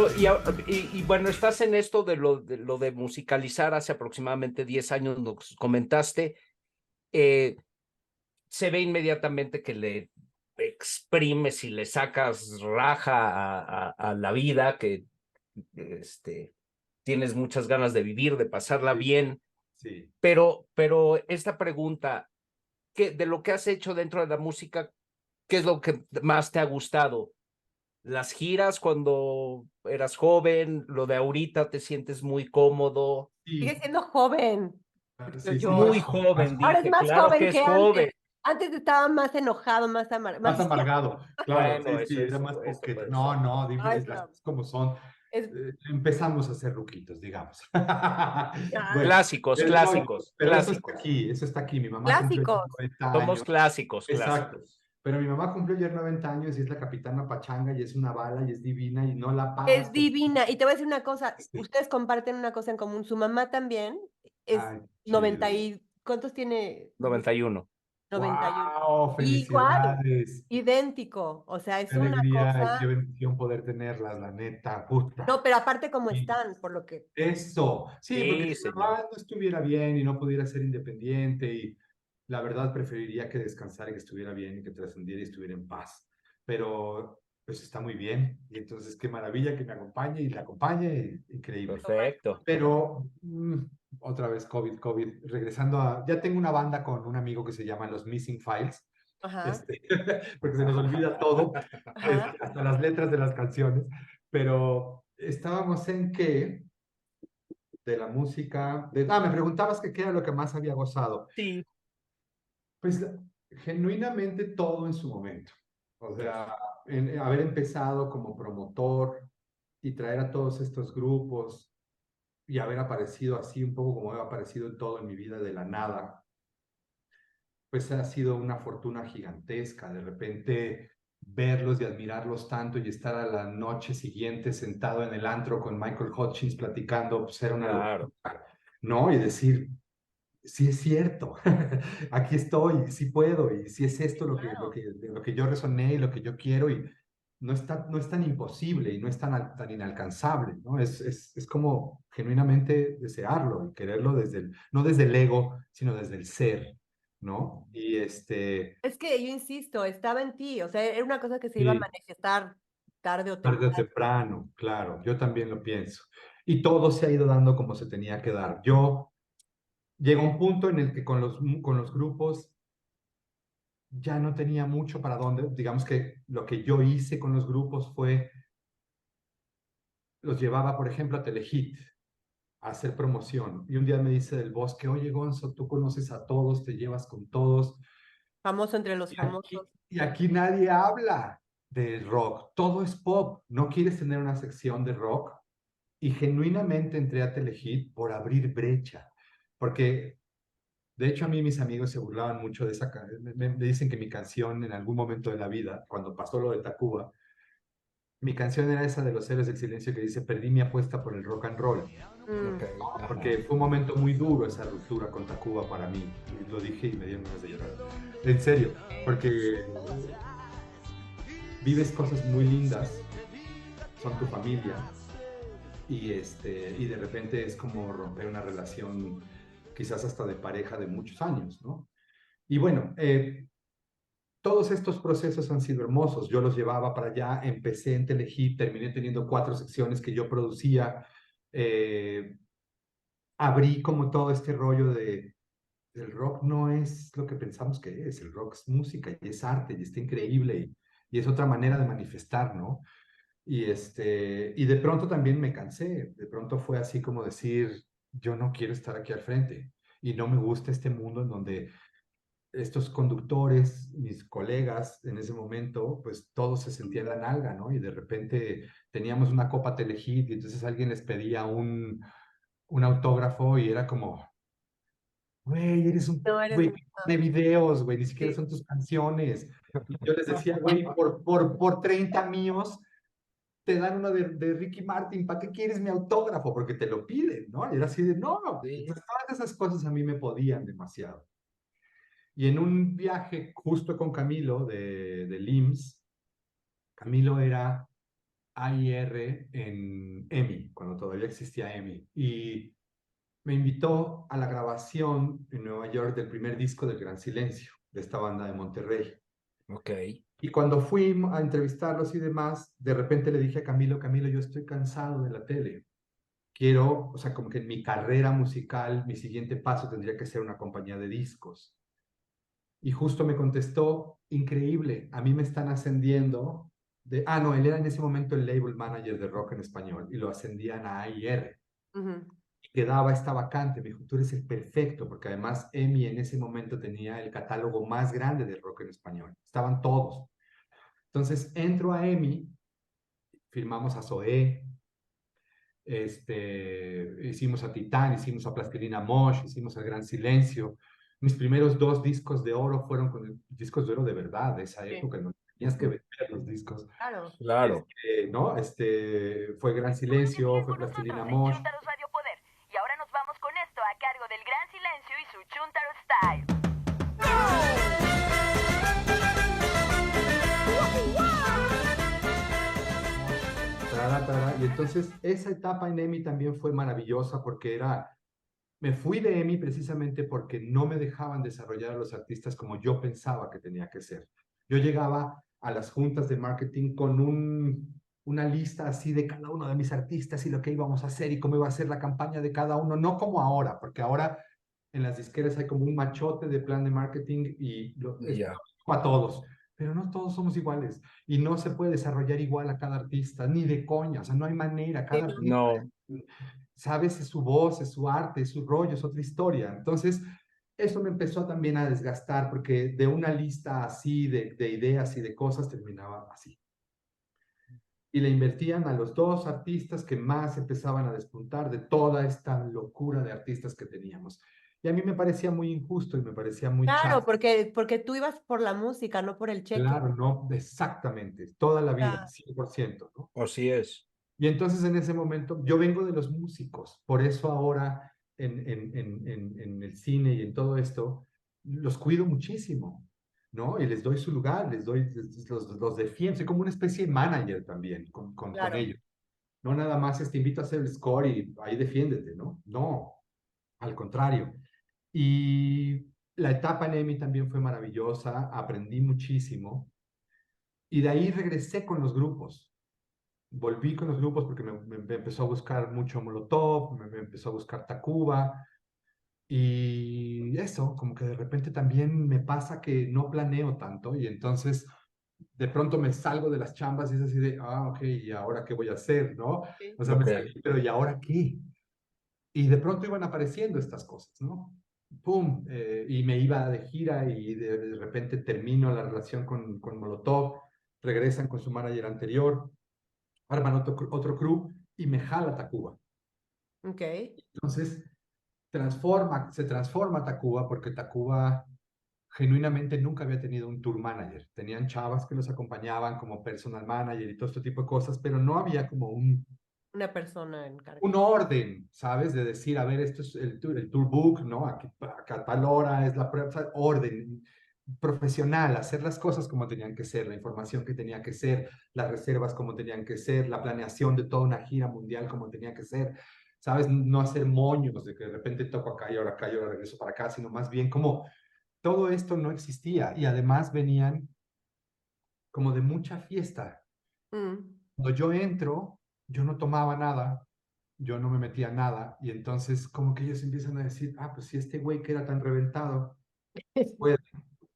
eso, y bueno, estás en esto de musicalizar hace aproximadamente 10 años, nos comentaste, eh, se ve inmediatamente que le exprimes y le sacas raja a la vida, que tienes muchas ganas de vivir, de pasarla Sí, bien, sí. pero esta pregunta, de lo que has hecho dentro de la música, ¿qué es lo que más te ha gustado? ¿Las giras cuando eras joven? ¿Lo de ahorita te sientes muy cómodo? Sí, Sigue siendo joven, creo sí, sí, yo. Muy joven, Ahora es dije, más claro que joven es que joven. antes. Antes estaba más enojado, más más histérico. amargado, claro, Bueno, sí, sí, era más eso coqueto. puede No, ser. no, dime Ay, las no. cosas como son. Es, Empezamos a ser ruquitos, digamos. ya, Bueno, Clásicos, no, clásicos, pero clásicos. eso está aquí. Mi mamá cumplió ayer clásicos. 90 Somos años. clásicos, Exacto. clásicos. Pero mi mamá cumplió ayer 90 años y es la capitana pachanga y es una bala y es divina y no la paras Es porque... divina. Y te voy a decir una cosa, Sí. ustedes comparten una cosa en común. Su mamá también es Ay, 90 chido. y... ¿Cuántos tiene? 91. 91. ¡Wow! Igual, ¡Felicidades! idéntico. O sea, Qué es una alegría y qué cosa... bendición poder tenerlas, la neta, puta. No, pero aparte cómo Sí. están, por lo que... Eso, sí, porque Sí, si mi señor. mamá no estuviera bien y no pudiera ser independiente y la verdad preferiría que descansara y que estuviera bien y que trascendiera y estuviera en paz. Pero pues está muy bien y entonces qué maravilla que me acompañe y la acompañe, increíble. Perfecto. Pero otra vez COVID, regresando a, ya tengo una banda con un amigo que se llama Los Missing Files, Ajá, porque se nos olvida todo, ajá. hasta las letras de las canciones, pero estábamos en que de la música, me preguntabas que qué era lo que más había gozado. Sí. Pues genuinamente todo en su momento. O sea, haber empezado como promotor y traer a todos estos grupos y haber aparecido así un poco como he aparecido todo en mi vida de la nada, pues ha sido una fortuna gigantesca. De repente verlos y admirarlos tanto y estar a la noche siguiente sentado en el antro con Michael Hutchins platicando, pues era una locura, Claro. ¿no? Y decir, sí es cierto, aquí estoy, sí puedo, y sí es esto Claro. lo que yo resoné y lo que yo quiero, y no es tan imposible y no es tan inalcanzable, ¿no? Es como genuinamente desearlo y quererlo no desde el ego, sino desde el ser, ¿no? Y Es que yo insisto, estaba en ti, o sea, era una cosa que se iba a sí, manifestar tarde o tarde o temprano. temprano, claro, yo también lo pienso. Y todo se ha ido dando como se tenía que dar. Yo llegó un punto en el que con los grupos ya no tenía mucho para dónde. Digamos que lo que yo hice con los grupos fue, los llevaba, por ejemplo, a Telehit a hacer promoción. Y un día me dice del Bosque, oye, Gonzo, tú conoces a todos, te llevas con todos. Famoso entre los famosos. Y aquí nadie habla de rock, todo es pop. ¿No quieres tener una sección de rock? Y genuinamente entré a Telehit por abrir brecha, porque de hecho a mí mis amigos se burlaban mucho de esa, me dicen que mi canción en algún momento de la vida, cuando pasó lo de Tacuba, mi canción era esa de los Héroes del Silencio que dice, perdí mi apuesta por el rock and roll, Mm. Ok. Ajá. porque fue un momento muy duro esa ruptura con Tacuba para mí, y lo dije y me dieron ganas de llorar. En serio, porque vives cosas muy lindas, son tu familia, y de repente es como romper una relación quizás hasta de pareja de muchos años, ¿no? Y bueno, todos estos procesos han sido hermosos. Yo los llevaba para allá, empecé en Telehit, terminé teniendo 4 secciones que yo producía. eh, Abrí como todo este rollo de el rock no es lo que pensamos que es. El rock es música y es arte y está increíble y es otra manera de manifestar, ¿no? Y de pronto también me cansé. De pronto fue así como decir, yo no quiero estar aquí al frente y no me gusta este mundo en donde estos conductores, mis colegas en ese momento, pues todos se sentían la nalga, ¿no? Y de repente teníamos una copa Telehit y entonces alguien les pedía un autógrafo y era como, güey, eres un, No eres... güey, de videos, güey, ni siquiera Sí. son tus canciones. Y yo les decía, güey, por 30 míos te dan uno de Ricky Martin, ¿para qué quieres mi autógrafo? Porque te lo piden, ¿no? Y era así de, no. Sí. Entonces todas esas cosas a mí me podían demasiado. Y en un viaje justo con Camilo de LIMS, Camilo era AIR en EMI, cuando todavía existía EMI, y me invitó a la grabación en Nueva York del primer disco del Gran Silencio, de esta banda de Monterrey. Ok. Y cuando fui a entrevistarlos y demás, de repente le dije a Camilo, Camilo, yo estoy cansado de la tele. Quiero, o sea, como que en mi carrera musical, mi siguiente paso tendría que ser una compañía de discos. Y justo me contestó, increíble, a mí me están ascendiendo no, él era en ese momento el label manager de rock en español y lo ascendían a AIR. Y quedaba esta vacante, me dijo, tú eres el perfecto, porque además EMI en ese momento tenía el catálogo más grande de rock en español, estaban todos. Entonces entro a EMI, firmamos a Zoé, hicimos a Titán, hicimos a Plastilina Mosh, hicimos a Gran Silencio. Mis primeros 2 discos de oro fueron con discos de oro de verdad, de esa época, no tenías que vender los discos. Claro. Claro. ¿No? Fue Gran Silencio, fue Plastilina Mosh. Chuntaros Radio Poder. Y ahora nos vamos con esto a cargo del Gran Silencio y su Chuntaro Style. Y entonces esa etapa en EMI también fue maravillosa porque me fui de EMI precisamente porque no me dejaban desarrollar a los artistas como yo pensaba que tenía que ser. Yo llegaba a las juntas de marketing con una lista así de cada uno de mis artistas y lo que íbamos a hacer y cómo iba a ser la campaña de cada uno, no como ahora, porque ahora en las disqueras hay como un machote de plan de marketing y es Ya. para todos, pero no todos somos iguales y no se puede desarrollar igual a cada artista, ni de coña, o sea, no hay manera, cada artista, No. sabes, es su voz, es su arte, es su rollo, es otra historia. Entonces, eso me empezó también a desgastar porque de una lista así de ideas y de cosas terminaba así. Y le invertían a los 2 artistas que más empezaban a despuntar de toda esta locura de artistas que teníamos. Y a mí me parecía muy injusto y me parecía muy Claro, chato. porque tú ibas por la música, no por el cheque. Claro, no, exactamente, toda la vida, Ah, 100%, ¿no? Así es. Y entonces en ese momento, yo vengo de los músicos, por eso ahora en el cine y en todo esto, los cuido muchísimo, ¿no? Y les doy su lugar, los defiendo, soy como una especie de manager también con claro. ellos. No nada más te invito a hacer el score y ahí defiéndete, ¿no? No, al contrario. Y la etapa en EMI también fue maravillosa, aprendí muchísimo. Y de ahí regresé con los grupos. Volví con los grupos porque me empezó a buscar mucho Molotov, me empezó a buscar Tacuba. Y eso, como que de repente también me pasa que no planeo tanto y entonces de pronto me salgo de las chambas y es así de, ok, ¿y ahora qué voy a hacer, no? Sí. O sea, me Ok. salí, pero ¿y ahora qué? Y de pronto iban apareciendo estas cosas, ¿no? ¡Pum! Y me iba de gira y de repente termino la relación con Molotov, regresan con su manager anterior, arman otro crew y me jala Tacuba. Ok. Entonces, se transforma Tacuba porque Tacuba genuinamente nunca había tenido un tour manager. Tenían chavas que los acompañaban como personal manager y todo este tipo de cosas, pero no había como Una persona encargada. un orden, ¿sabes? De decir, a ver, esto es el tour book, ¿no? Aquí, acá a tal hora es la prueba, o sea, orden profesional, hacer las cosas como tenían que ser, la información que tenía que ser, las reservas como tenían que ser, la planeación de toda una gira mundial como tenía que ser, ¿sabes? No hacer moños de que de repente toco acá y ahora regreso para acá, sino más bien como todo esto no existía y además venían como de mucha fiesta. Mm. Cuando yo entro, yo no tomaba nada, yo no me metía nada y entonces como que ellos empiezan a decir, pues si este güey que era tan reventado puede,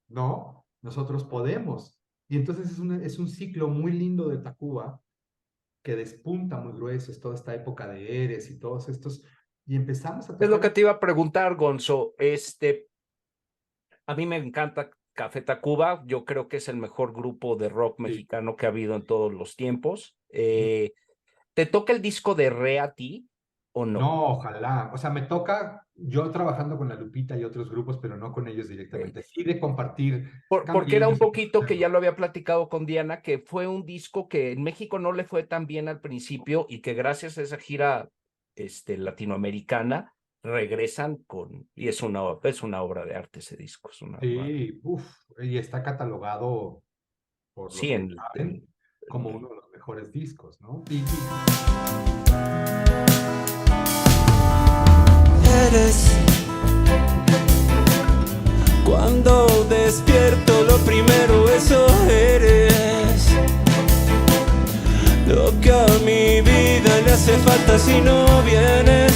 ¿no? Nosotros podemos. Y entonces es un ciclo muy lindo de Tacuba que despunta muy grueso, es toda esta época de Eres y todos estos, y empezamos a Es lo que tocar. te iba a preguntar, Gonzo. A mí me encanta Café Tacuba. Yo creo que es el mejor grupo de rock Sí. mexicano que ha habido en todos los tiempos. ¿Te toca el disco de Re a ti o no? No, ojalá. O sea, me toca yo trabajando con la Lupita y otros grupos, pero no con ellos Ok. directamente. Sí de compartir Porque era un camerinos y poquito que ya conocerlos. lo había platicado con Diana, que fue un disco que en México no le fue tan bien al principio y que gracias a esa gira latinoamericana regresan y es una obra de arte ese disco. Sí, uff, y está catalogado por los Sí, que saben. como uno de los mejores discos, ¿no? Y Eres cuando despierto lo primero, eso eres lo que a mi vida le hace falta si no vienes.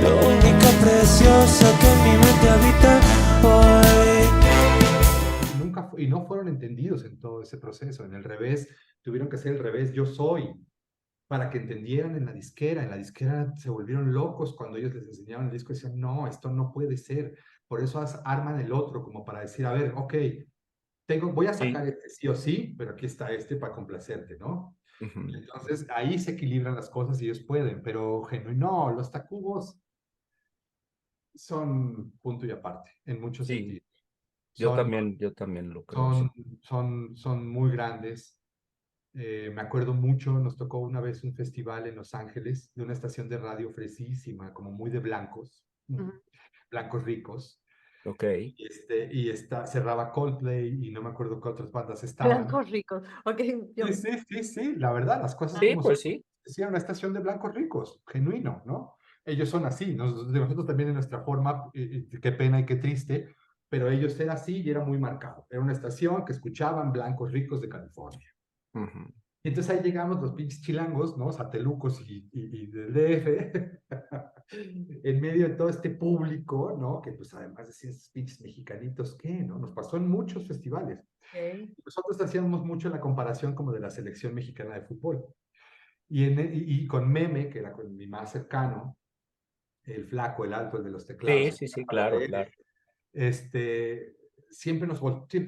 La única preciosa que en mi mente habita hoy. y no fueron entendidos en todo ese proceso. En el revés, tuvieron que hacer el revés, yo soy, para que entendieran en la disquera. En la disquera se volvieron locos cuando ellos les enseñaron el disco y decían, no, esto no puede ser. Por eso arman el otro, como para decir, a ver, ok, voy a sacar este sí o sí, pero aquí está este para complacerte, ¿no? Entonces ahí se equilibran las cosas y ellos pueden, pero genuino, los Tacubos son punto y aparte, en muchos sentidos. Yo también lo creo. Son muy grandes. Me acuerdo mucho, nos tocó una vez un festival en Los Ángeles de una estación de radio fresísima, como muy de blancos, blancos ricos. Ok. Cerraba Coldplay y no me acuerdo qué otras bandas estaban. Blancos ricos. Ok. Sí, la verdad, las cosas Sí, como pues son. sí. Decía una estación de blancos ricos, genuino, ¿no? Ellos son así, nosotros también en nuestra forma, qué pena y qué triste, pero ellos eran así y era muy marcado. Era una estación que escuchaban blancos ricos de California. Y entonces ahí llegamos los pinches chilangos, ¿no? Satelucos y del DF, en medio de todo este público, ¿no? Que pues además decían, estos pinches mexicanitos, ¿qué? ¿No? Nos pasó en muchos festivales. Okay. Nosotros hacíamos mucho la comparación como de la selección mexicana de fútbol. Y con Meme, que era con mi más cercano, el flaco, el alto, el de los teclados. Sí, claro, claro. Siempre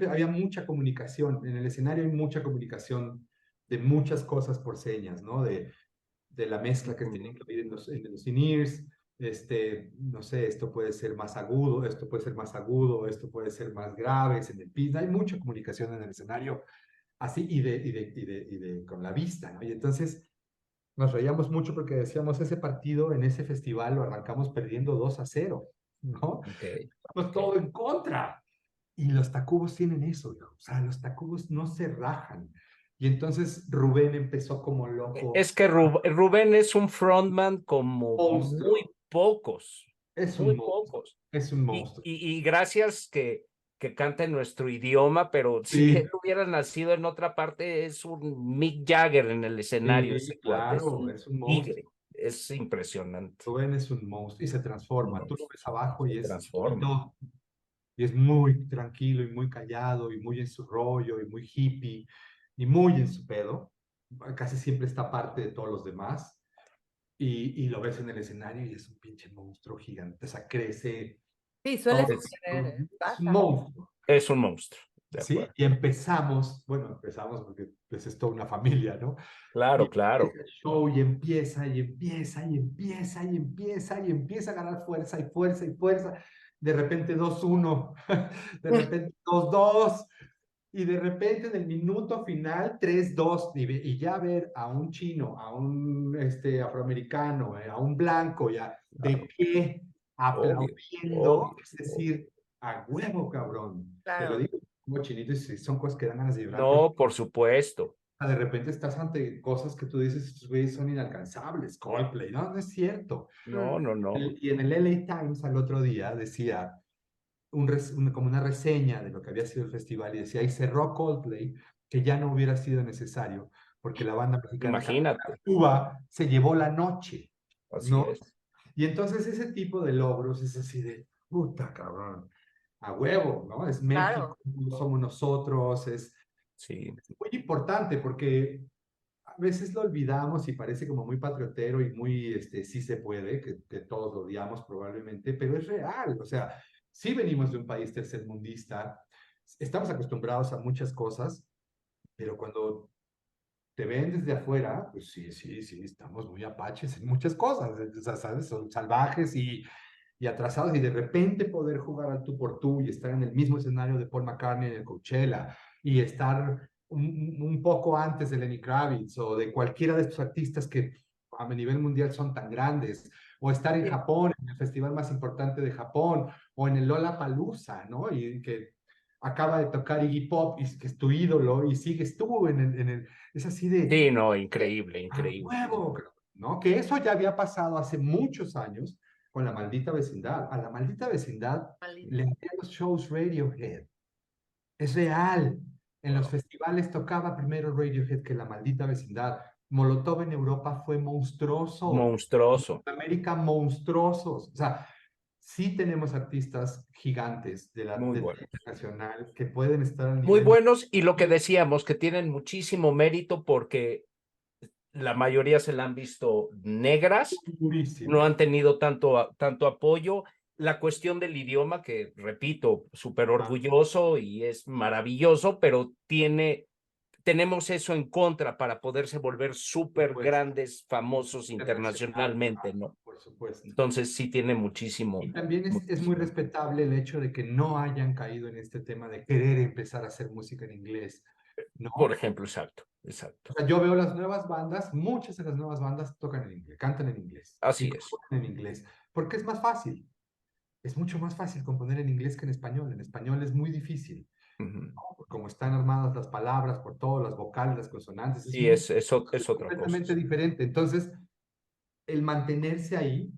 había mucha comunicación. En el escenario hay mucha comunicación de muchas cosas por señas, ¿no? De la mezcla que tienen que oír en los in-ears. No sé, esto puede ser más agudo, esto puede ser más agudo, esto puede ser más grave, en el pin. Hay mucha comunicación en el escenario, así, con la vista, ¿no? Y entonces nos reíamos mucho porque decíamos, ese partido en ese festival lo arrancamos perdiendo 2-0, ¿no? Estamos todo en contra. Y los Tacubos tienen eso, hijo. O sea, los Tacubos no se rajan. Y entonces Rubén empezó como loco. Es que Rubén es un frontman como Monstruo. muy pocos. Es muy un monstruo. pocos. Es un monstruo. Y gracias que canta en nuestro idioma, pero si él hubiera nacido en otra parte, es un Mick Jagger en el escenario. Sí, claro, es un monstruo. Tigre. Es impresionante. Rubén es un monstruo y se transforma. Tú lo ves abajo y transforma. Y es muy tranquilo y muy callado y muy en su rollo y muy hippie y muy en su pedo. Casi siempre está aparte de todos los demás. Y lo ves en el escenario y es un pinche monstruo gigante. O sea, crece. Sí, suele suceder. Es un monstruo. Es un monstruo. Sí, y empezamos porque pues es toda una familia, ¿no? Claro. El show y empieza a ganar fuerza y fuerza y fuerza. De repente 2-1, de repente 2-2, y de repente en el minuto final 3-2, y ya ver a un chino, a un afroamericano, a un blanco, ya de pie, aplaudiendo, es decir, a huevo, cabrón. Claro. Te lo digo como chinito, y son cosas que dan ganas de llorar. No, por supuesto. De repente estás ante cosas que tú dices, estos güeyes son inalcanzables, Coldplay, no es cierto. No. Y en el LA Times al otro día decía como una reseña de lo que había sido el festival y decía, y cerró Coldplay, que ya no hubiera sido necesario, porque la banda mexicana Imagínate. Cuba se llevó la noche. Así ¿no? es. Y entonces ese tipo de logros es así de, puta cabrón, a huevo, ¿no? Es México, Claro. somos nosotros, es muy importante porque a veces lo olvidamos y parece como muy patriotero y muy, sí se puede, que todos lo odiamos probablemente, pero es real, o sea, sí venimos de un país tercermundista, estamos acostumbrados a muchas cosas, pero cuando te ven desde afuera, pues sí, estamos muy apaches en muchas cosas, o sea, ¿sabes? Son salvajes y atrasados, y de repente poder jugar al tú por tú y estar en el mismo escenario de Paul McCartney en el Coachella y estar un poco antes de Lenny Kravitz o de cualquiera de estos artistas que a nivel mundial son tan grandes, o estar en Japón, en el festival más importante de Japón, o en el Lollapalooza, ¿no? Y que acaba de tocar Iggy Pop, y que es tu ídolo, y estuvo es así de, Sí, no, increíble, a increíble. huevo, ¿no? Que eso ya había pasado hace muchos años con La Maldita Vecindad. A La Maldita Vecindad le hacían los shows Radiohead. Es real. En los festivales tocaba primero Radiohead que La Maldita Vecindad. Molotov en Europa fue monstruoso. Monstruoso. En América, monstruosos. O sea, sí tenemos artistas gigantes Muy de la buenos. internacional que pueden estar al Muy nivel buenos, y lo que decíamos, que tienen muchísimo mérito porque la mayoría se la han visto negras, durísimo. no han tenido tanto apoyo. La cuestión del idioma, que repito, súper orgulloso y es maravilloso, pero tenemos eso en contra para poderse volver súper grandes, famosos internacionalmente, ¿no? Por supuesto. Entonces sí tiene muchísimo. Y también es muy respetable el hecho de que no hayan caído en este tema de querer empezar a hacer música en inglés, ¿no? Por ejemplo, exacto, exacto. O sea, yo veo las nuevas bandas, muchas de las nuevas bandas tocan en inglés, cantan en inglés. Así y es. componen en inglés, porque es más fácil. Es mucho más fácil componer en inglés que en español. En español es muy difícil, Ujú. ¿no? Por cómo están armadas las palabras, por todas las vocales, las consonantes. Sí, es otra cosa. Completamente diferente. Entonces, el mantenerse ahí,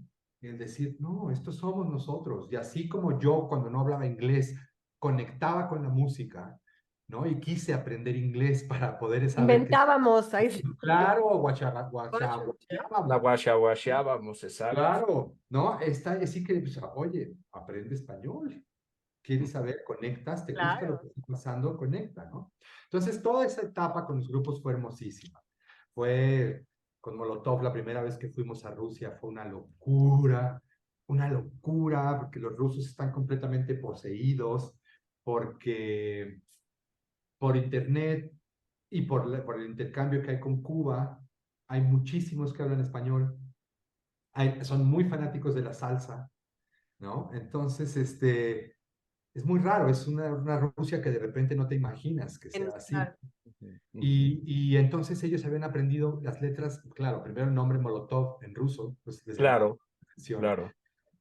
el decir, no, estos somos nosotros. Y así como yo, cuando no hablaba inglés, conectaba con la música, ¿no? Y quise aprender inglés para poder saber que, Inventábamos, ahí sí. claro, La guachaguacheábamos, exacto. claro, ¿no? Está así que, pues, oye, aprende español. Quieres saber, conectas, te gusta lo Claro. que está pasando, conecta, ¿no? Entonces, toda esa etapa con los grupos fue hermosísima. Fue con Molotov, la primera vez que fuimos a Rusia, fue una locura, porque los rusos están completamente poseídos, porque por internet y por el intercambio que hay con Cuba, hay muchísimos que hablan español, son muy fanáticos de la salsa, ¿no? Entonces, es muy raro, es una Rusia que de repente no te imaginas que sea así. Claro. Y entonces ellos habían aprendido las letras, claro, primero el nombre Molotov en ruso, pues les llamó Claro, la atención. claro.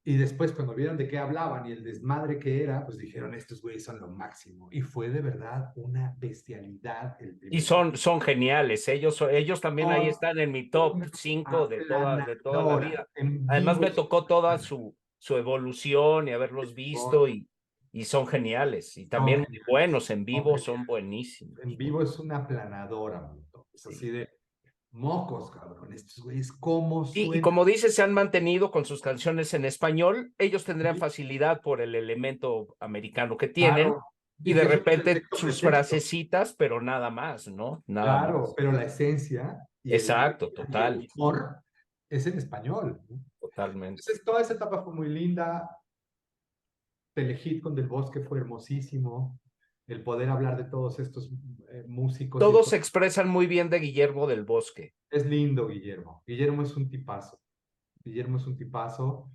Y después cuando vieron de qué hablaban y el desmadre que era, pues dijeron, estos güeyes son lo máximo. Y fue de verdad una bestialidad el Y primer son geniales. Ellos también ahí están en mi top 5 de toda la vida. en Además vivo. me tocó toda su evolución y haberlos visto y son geniales. Y también muy buenos en vivo, son buenísimos. En vivo es una aplanadora, Molotov. Es así de mocos, cabrón. Estos güeyes, ¿cómo Y suenan? como dices, se han mantenido con sus canciones en español. Ellos tendrían facilidad por el elemento americano que tienen. Claro. Y de que es un repente pretexto, sus pretexto. frasecitas, pero nada más, ¿no? Nada Claro, más. pero la esencia y Exacto, y total. el humor es en español, ¿no? Totalmente. Entonces, toda esa etapa fue muy linda. Telehit con Del Bosque fue hermosísimo. El poder hablar de todos estos músicos. Todos se expresan muy bien de Guillermo del Bosque. Es lindo, Guillermo. Guillermo es un tipazo. Guillermo es un tipazo.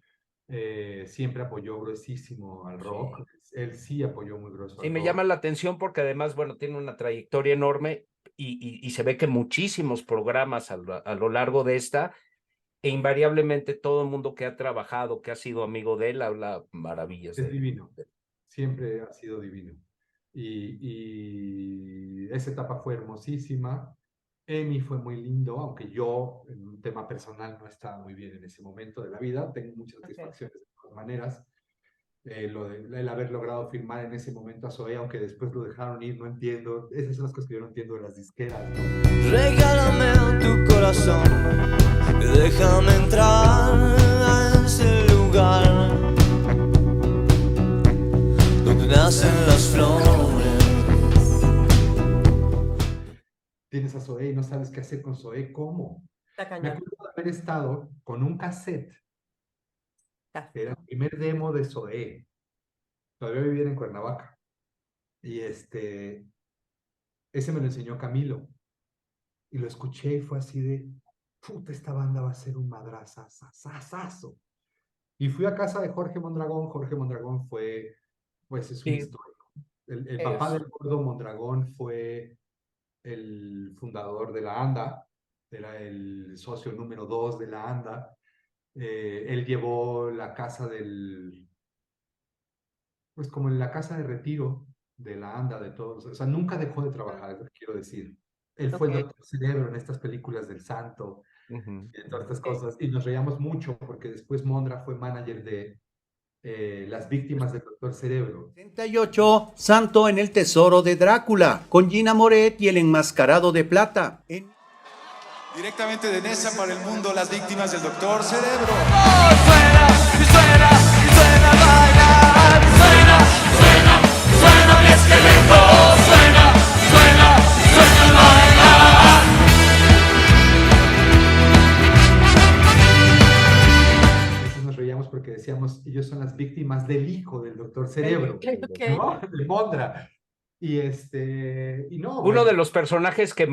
Siempre apoyó gruesísimo al rock. Sí. Él sí apoyó muy grueso Sí, al me rock. llama la atención porque además, bueno, tiene una trayectoria enorme y se ve que muchísimos programas a lo largo de esta, e invariablemente todo el mundo que ha trabajado, que ha sido amigo de él, habla maravillas de Es él. divino. Siempre ha sido divino. Y esa etapa fue hermosísima. Emi fue muy lindo, aunque yo en un tema personal no estaba muy bien en ese momento de la vida. Tengo muchas satisfacciones de todas maneras. El haber logrado firmar en ese momento a Zoé, aunque después lo dejaron ir, no entiendo. Esas son las cosas que yo no entiendo de las disqueras, ¿no? Regálame tu corazón, déjame entrar a ese lugar donde nacen las flores. Tienes a Zoé y no sabes qué hacer con Zoé, ¿cómo? Está Me cañón. acuerdo de haber estado con un cassette, que era el primer demo de Zoé. Todavía vivía en Cuernavaca. Y ese me lo enseñó Camilo. Y lo escuché y fue así de, puta, esta banda va a ser un madrazazazazo. Y fui a casa de Jorge Mondragón. Jorge Mondragón fue, pues es un Sí. histórico. El papá del gordo Mondragón fue el fundador de la ANDA, era el socio número 2 de la ANDA. Él llevó la casa pues como en la casa de retiro de la ANDA, de todos. O sea, nunca dejó de trabajar, es lo que quiero decir. Él fue el Ok. Doctor Cerebro en estas películas del Santo Ujú. y de todas estas cosas. Y nos reíamos mucho porque después Mondra fue manager de las víctimas del Doctor Cerebro. 68, Santo en el Tesoro de Drácula, con Gina Moret y el enmascarado de plata. Directamente de Nesa para el mundo, las víctimas del Doctor Cerebro. Entonces nos reíamos porque decíamos, ellos son las víctimas del hijo del Doctor Cerebro, Ok. ¿no? De Mondra. Y no, Uno bueno, de los personajes que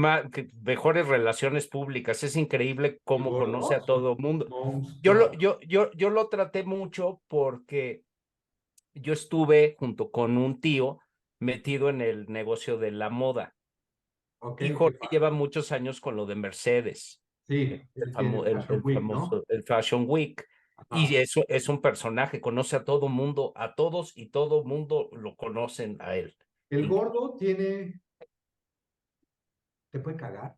mejores relaciones públicas. Es increíble cómo conoce a Gordoso, todo el mundo. monstruo. Yo lo traté mucho porque yo estuve junto con un tío metido en el negocio de la moda. Ok, Y qué Jorge padre. lleva muchos años con lo de Mercedes, Sí, él tiene Fashion el Week, famoso, ¿no? el Fashion Week. Y Ajá. eso es un personaje, conoce a todo mundo, a todos, y todo mundo lo conocen a él. El gordo te puede cagar,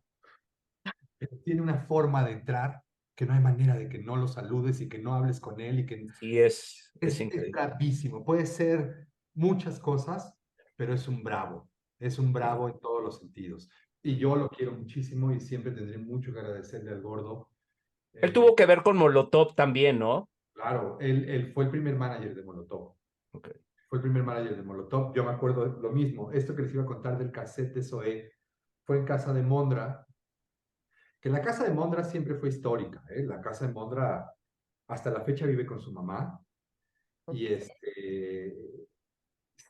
pero tiene una forma de entrar que no hay manera de que no lo saludes y que no hables con él y que Sí, es es increíble. bravísimo. Puede ser muchas cosas, pero es un bravo. Es un bravo en todos los sentidos. Y yo lo quiero muchísimo y siempre tendré mucho que agradecerle al gordo. Él tuvo que ver con Molotov también, ¿no? Claro, él fue el primer manager de Molotov. Okay. Fue el primer manager de Molotov. Yo me acuerdo lo mismo. Esto que les iba a contar del cassette de Zoé fue en casa de Mondra, que la casa de Mondra siempre fue histórica. La casa de Mondra hasta la fecha vive con su mamá y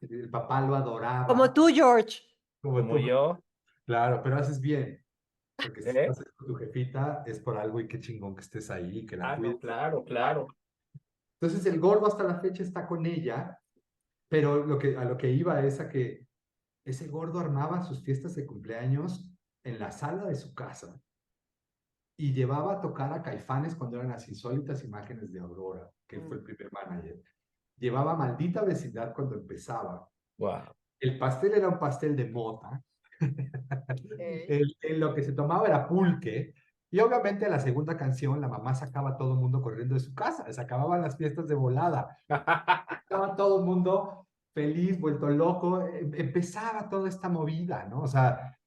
el papá lo adoraba. Como tú, George. Como Como tú. yo. Claro, pero haces bien, porque si ¿Eh? estás con tu jefita es por algo y qué chingón que estés ahí, que la Ah, no, cuides. claro, claro. Entonces el gordo hasta la fecha está con ella, pero a lo que iba es a que ese gordo armaba sus fiestas de cumpleaños en la sala de su casa y llevaba a tocar a Caifanes cuando eran las insólitas imágenes de Aurora, que fue el primer manager. Llevaba Maldita Vecindad cuando empezaba. Wow. El pastel era un pastel de mota. Lo que se tomaba era pulque. Y obviamente la segunda canción, la mamá sacaba a todo el mundo corriendo de su casa. Se acababan las fiestas de volada. Estaba todo el mundo feliz, vuelto loco. Empezaba toda esta movida, ¿no? O sea,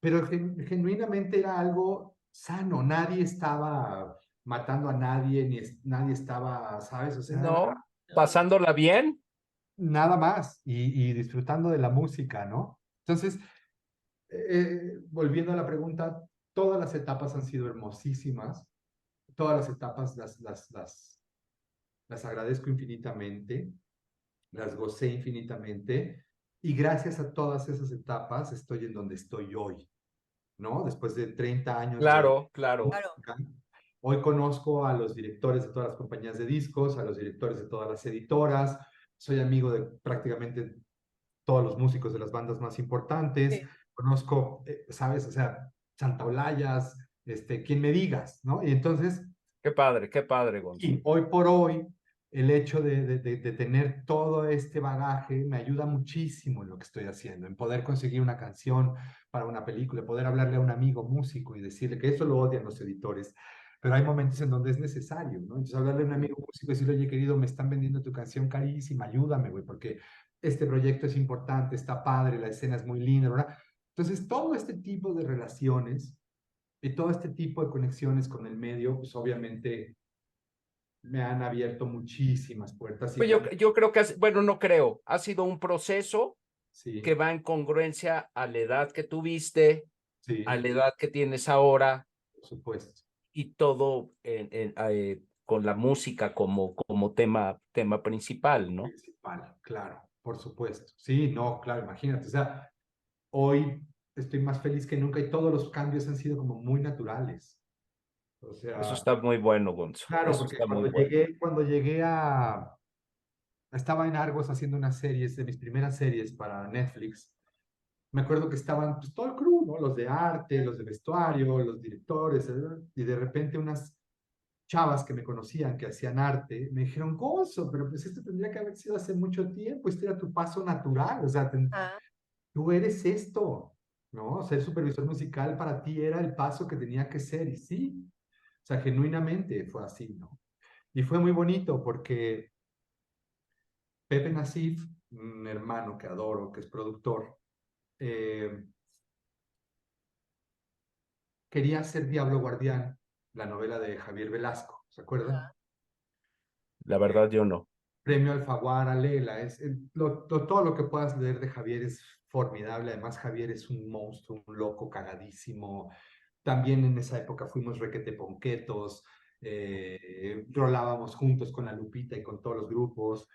pero genuinamente era algo sano. Nadie estaba matando a nadie, ni nadie estaba, ¿sabes? O sea, No, pasándola bien. nada más y disfrutando de la música, ¿no? Entonces, volviendo a la pregunta, todas las etapas han sido hermosísimas, todas las etapas las agradezco infinitamente, las gocé infinitamente y gracias a todas esas etapas estoy en donde estoy hoy, ¿no? Después de 30 años de Claro, claro. música, hoy conozco a los directores de todas las compañías de discos, a los directores de todas las editoras, soy amigo de prácticamente todos los músicos de las bandas más importantes, Sí. conozco, ¿sabes? O sea, Santa Olayas, quien me digas, ¿no? Y entonces, Qué padre, Gonzo. y hoy por hoy, el hecho de tener todo este bagaje me ayuda muchísimo en lo que estoy haciendo, en poder conseguir una canción para una película, poder hablarle a un amigo músico y decirle que eso lo odian los editores, pero hay momentos en donde es necesario, ¿no? Entonces hablarle a un amigo músico y decirle, oye, querido, me están vendiendo tu canción carísima, ayúdame, güey, porque este proyecto es importante, está padre, la escena es muy linda, ¿verdad? Entonces, todo este tipo de relaciones y todo este tipo de conexiones con el medio, pues obviamente me han abierto muchísimas puertas. Pues yo creo que, bueno, no creo, ha sido un proceso Sí, que va en congruencia a la edad que tuviste, sí, a la edad que tienes ahora por supuesto. y todo con la música como tema principal, ¿no? Principal, claro, por supuesto. Sí, no, claro, imagínate. O sea, hoy estoy más feliz que nunca y todos los cambios han sido como muy naturales. O Eso sea, está muy bueno, Gonzo. claro, Eso porque está muy bueno. cuando llegué estaba en Argos haciendo unas series, de mis primeras series para Netflix. Me acuerdo que estaban pues, todo el crew, ¿no? Los de arte, los de vestuario, los directores, y de repente chavas que me conocían, que hacían arte, me dijeron, Gonzo, pero pues esto tendría que haber sido hace mucho tiempo, este era tu paso natural, o sea, Ah, tú eres esto, ¿no? Ser supervisor musical para ti era el paso que tenía que ser, y sí, o sea, genuinamente fue así, ¿no? Y fue muy bonito porque Pepe Nasif, un hermano que adoro, que es productor, quería hacer Diablo Guardián, la novela de Javier Velasco, ¿se acuerdan? La verdad, yo no. Premio Alfaguara, léela, todo lo que puedas leer de Javier es formidable, además Javier es un monstruo, un loco, cagadísimo, también en esa época fuimos requete ponquetos, rolábamos juntos con la Lupita y con todos los grupos,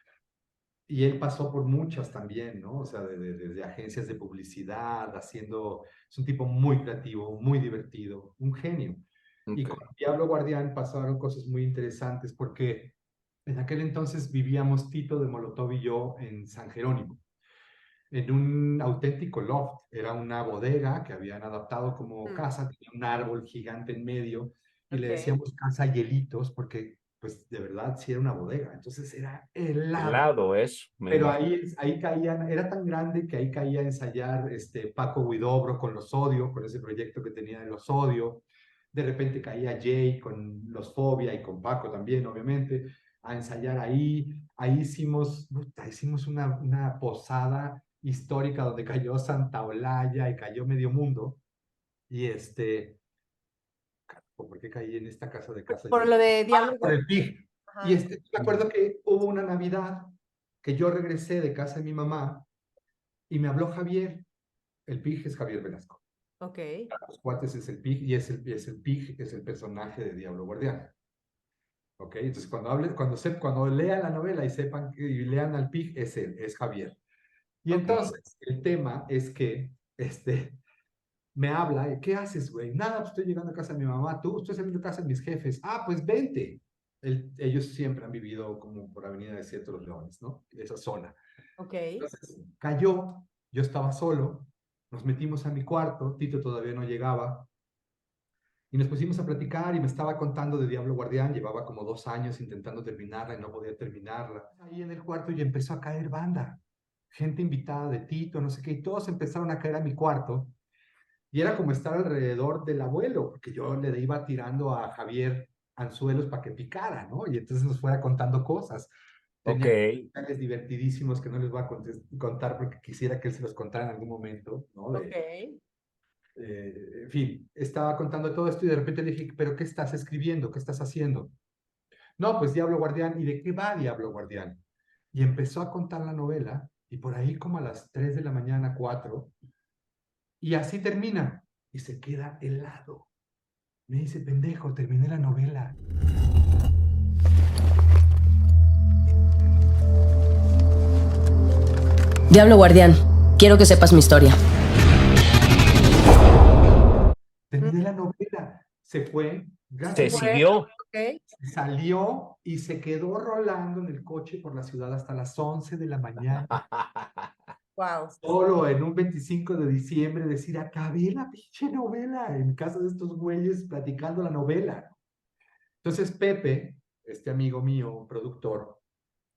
y él pasó por muchas también, ¿no? O sea, desde agencias de publicidad, es un tipo muy creativo, muy divertido, un genio. Y Ok. con Diablo Guardián pasaron cosas muy interesantes porque en aquel entonces vivíamos Tito de Molotov y yo en San Jerónimo, en un auténtico loft. Era una bodega que habían adaptado como casa, tenía un árbol gigante en medio y le ok. decíamos casa Hielitos porque, pues, de verdad sí era una bodega. Entonces era helado. Helado eso, me Pero imagino. ahí caían, era tan grande que ahí caía a ensayar Paco Huidobro con Los Odio, con ese proyecto que tenía de Los Odio. De repente caía Jay con Los Fobia y con Paco también, obviamente, a ensayar ahí. Ahí hicimos una posada histórica donde cayó Santa Olaya y cayó medio mundo. Y ¿por qué caí en esta casa de casa Por yo? lo de Diablo. Por el PIG. Y Ajá. me acuerdo que hubo una Navidad que yo regresé de casa de mi mamá y me habló Javier. El Pig es Javier Velasco. Ok. Los cuates es el Pig y es el Pig, es el personaje de Diablo Guardián. ¿Ok? Entonces, cuando lean la novela y sepan y lean al Pig, es él, es Javier. Y Ok. entonces, el tema es que me habla, ¿qué haces, güey? Nada, pues estoy llegando a casa de mi mamá, tú, estoy saliendo a casa de mis jefes. Ah, pues vente. Ellos siempre han vivido como por Avenida Desierto de los Leones, ¿no? Esa zona. Ok. Entonces, cayó, yo estaba solo, nos metimos a mi cuarto, Tito todavía no llegaba, y nos pusimos a platicar y me estaba contando de Diablo Guardián, llevaba como 2 años intentando terminarla y no podía terminarla. Ahí en el cuarto y empezó a caer banda, gente invitada de Tito, no sé qué, y todos empezaron a caer a mi cuarto, y era como estar alrededor del abuelo, porque yo le iba tirando a Javier anzuelos para que picara, ¿no? Y entonces nos fuera contando cosas. Ok. Tenía detalles divertidísimos que no les voy a contar porque quisiera que él se los contara en algún momento, ¿no? Ok. En fin, estaba contando todo esto y de repente le dije, ¿pero qué estás escribiendo? ¿Qué estás haciendo? No, pues Diablo Guardián. ¿Y de qué va Diablo Guardián? Y empezó a contar la novela y por ahí como a las 3 de la mañana, 4, y así termina y se queda helado. Me dice, pendejo, terminé la novela. Diablo Guardián, quiero que sepas mi historia. Terminé la novela. Se fue. Se Gracias. siguió. Ok. Salió y se quedó rolando en el coche por la ciudad hasta las 11 de la mañana. Wow. Solo en un 25 de diciembre decir, acabé la pinche novela en casa de estos güeyes platicando la novela. Entonces Pepe, este amigo mío, productor,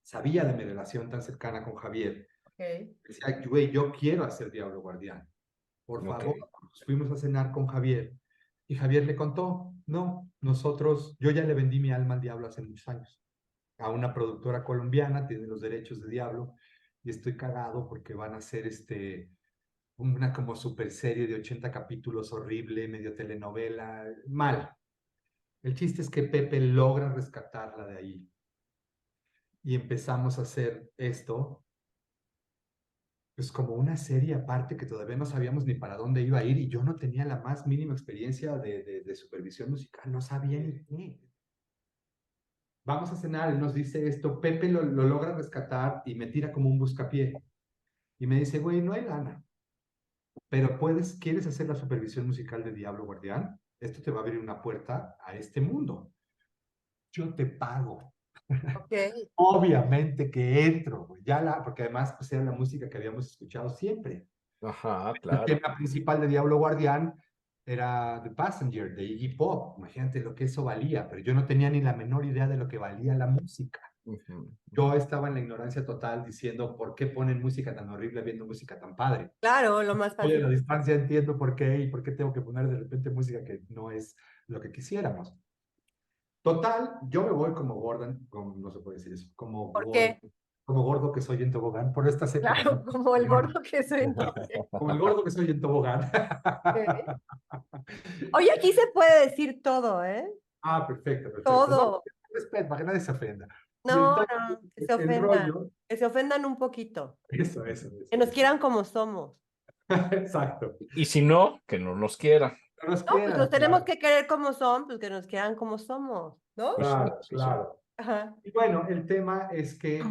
sabía de mi relación tan cercana con Javier. Ok. Decía, güey, yo quiero hacer Diablo Guardián. Por favor, nos fuimos a cenar con Javier. Y Javier le contó, no, yo ya le vendí mi alma al diablo hace muchos años. A una productora colombiana, tiene los derechos de Diablo, y estoy cagado porque van a hacer una como super serie de 80 capítulos horrible, medio telenovela, mal. El chiste es que Pepe logra rescatarla de ahí. Y empezamos a hacer esto, pues como una serie aparte que todavía no sabíamos ni para dónde iba a ir y yo no tenía la más mínima experiencia de supervisión musical, no sabía ni qué. Vamos a cenar, él nos dice esto, Pepe lo logra rescatar y me tira como un buscapié. Y me dice, güey, no hay lana, pero ¿quieres hacer la supervisión musical de Diablo Guardián? Esto te va a abrir una puerta a este mundo. Yo te pago. Ok. Obviamente que entro, güey, porque además pues era la música que habíamos escuchado siempre. Ajá, El claro. tema principal de Diablo Guardián era The Passenger de Iggy Pop. Imagínate lo que eso valía, pero yo no tenía ni la menor idea de lo que valía la música. Yo estaba en la ignorancia total diciendo, ¿por qué ponen música tan horrible viendo música tan padre? Claro, lo más Hoy a la fácil. distancia entiendo por qué y por qué tengo que poner de repente música que no es lo que quisiéramos. Total, yo me voy como Gordon, como, no se puede decir eso, ¿Por qué? Como gordo que soy en tobogán, por estas épocas. Claro, ¿no? como el gordo que soy entonces. Como el gordo que soy en tobogán. Ok. Oye, aquí se puede decir todo, ¿eh? Ah, perfecto, perfecto. Todo. No, respeto, para que nadie se ofenda. Y No, entonces, no, que se el ofendan. rollo, Que se ofendan un poquito. eso. Que nos quieran como somos. Exacto. Y si no, que no nos quiera. No nos No, pues quieran, los tenemos claro, que querer como son, pues que nos quieran como somos, ¿no? Pues sí, claro, sí, sí. claro. Ajá. Y bueno, el tema es que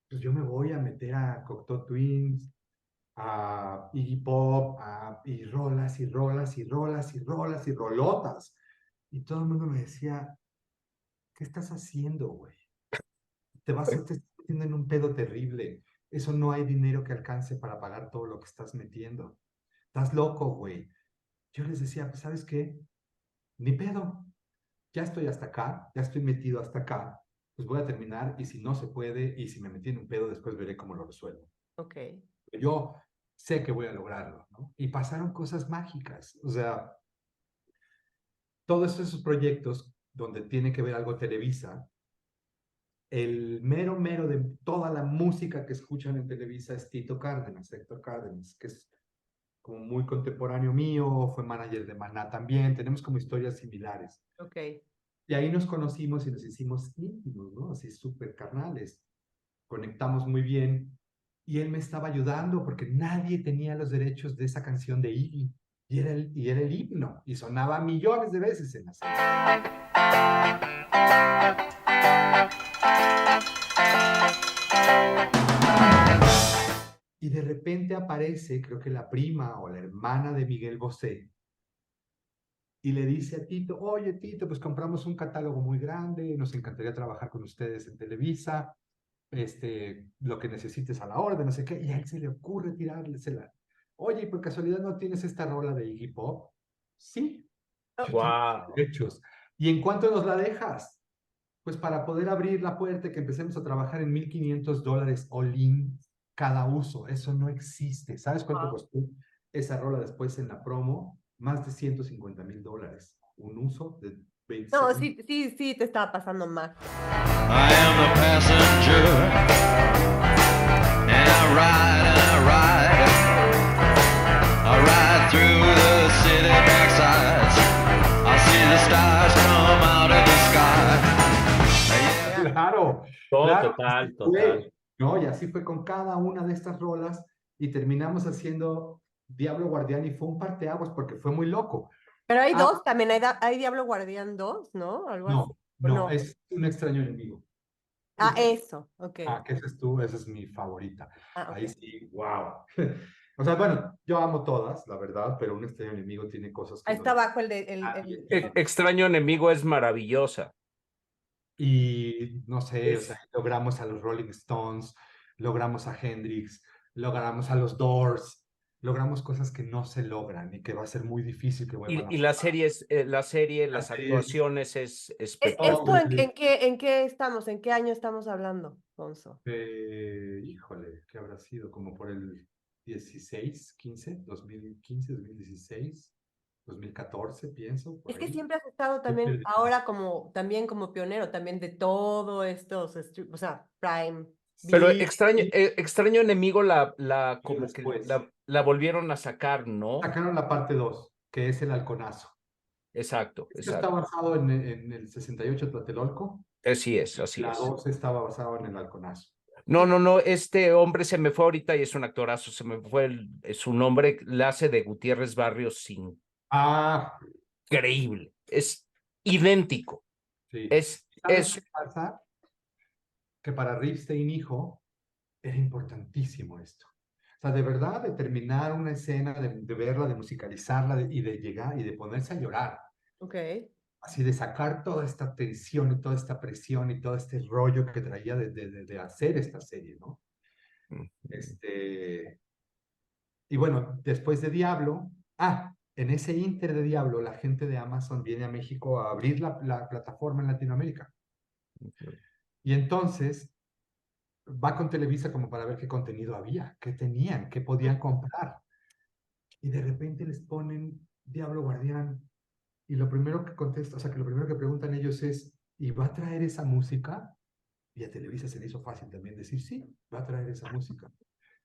pues yo me voy a meter a Cocteau Twins, a Iggy Pop, y rolas y rolas y rolas y rolas y rolotas. Y todo el mundo me decía, ¿qué estás haciendo, güey? Te estás metiendo en un pedo terrible. Eso no hay dinero que alcance para pagar todo lo que estás metiendo. Estás loco, güey. Yo les decía, pues, ¿sabes qué? Ni pedo. Ya estoy hasta acá, ya estoy metido hasta acá. Pues voy a terminar y si no se puede y si me metí en un pedo, después veré cómo lo resuelvo. Ok. Yo sé que voy a lograrlo, ¿no? Y pasaron cosas mágicas. O sea, todos esos proyectos donde tiene que ver algo Televisa, el mero de toda la música que escuchan en Televisa es Tito Cárdenas, Héctor Cárdenas, que es como muy contemporáneo mío, fue manager de Maná también, tenemos como historias similares. Ok. Y ahí nos conocimos y nos hicimos íntimos, ¿no? Así súper carnales. Conectamos muy bien. Y él me estaba ayudando porque nadie tenía los derechos de esa canción de Iggy. Y era el himno. Y sonaba millones de veces en la serie. Y de repente aparece, creo que la prima o la hermana de Miguel Bosé, y le dice a Tito, oye Tito, pues compramos un catálogo muy grande, nos encantaría trabajar con ustedes en Televisa, lo que necesites a la orden, no sé qué, y a él se le ocurre tirársela. Oye, ¿y por casualidad no tienes esta rola de Iggy Pop? Sí, yo tengo Wow. derechos. ¿Y en cuánto nos la dejas? Pues para poder abrir la puerta y que empecemos a trabajar en $1,500 all-in cada uso. Eso no existe. ¿Sabes cuánto costó esa rola después en la promo? Más de $150,000. Un uso de 20 No, segundos. sí, te estaba pasando mal. I am the passenger, and I ride through the city backsides. I see the stars come out of the sky. Claro, Todo, claro, total, así total. fue, ¿no? Y así fue con cada una de estas rolas y terminamos haciendo Diablo Guardián y fue un parteaguas porque fue muy loco. Pero hay Ah, dos también, hay Diablo Guardián 2, ¿no? Algo así. no, ¿O no, es Un extraño enemigo. Ah, eso, ok. Que esa es tú, esa es mi favorita. Ah, Ahí ok. sí, wow. O sea, bueno, yo amo todas, la verdad, pero Un extraño enemigo tiene cosas que Ahí no. está abajo el de Extraño enemigo es maravillosa. Y no sé, o Es, sea, logramos a los Rolling Stones, logramos a Hendrix, logramos a los Doors, logramos cosas que no se logran y que va a ser muy difícil que vuelvan a y la pasar. serie, las La serie es- actuaciones es ¿Esto espectacular. en qué estamos? ¿En qué año estamos hablando, Gonzo? Híjole, ¿qué habrá sido? Como por el 16, 15, 2015, 2016, 2014, pienso, por Es que ahí. siempre has estado Yo también perdí. ahora también como pionero también de todo estos, o sea, Prime, Pero Sí, sí, extraño enemigo pero como que después. la volvieron a sacar, ¿no? Sacaron la parte 2 que es el halconazo. Exacto, Esto está exacto. basado en el 68 Tlatelolco. Así es, así La es. 2 estaba basado en el halconazo. No, no, no, este hombre se me fue ahorita y es un actorazo, se me fue su nombre, la hace de Gutiérrez Barrios, Ah, increíble, es idéntico, sí. ¿Sabes qué es, pasa? Que para Ripstein, hijo, era importantísimo esto. O sea, de verdad, de terminar una escena, de verla, de musicalizarla y de llegar y de ponerse a llorar. Ok. Así de sacar toda esta tensión y toda esta presión y todo este rollo que traía de hacer esta serie, ¿no? Y bueno, después de Diablo, en ese inter de Diablo, la gente de Amazon viene a México a abrir la plataforma en Latinoamérica. Y entonces va con Televisa como para ver qué contenido había, qué tenían, qué podían comprar. Y de repente les ponen Diablo Guardián. Y lo primero que contesta, o sea, que lo primero que preguntan ellos es, ¿y va a traer esa música? Y a Televisa se le hizo fácil también decir, sí, va a traer esa música.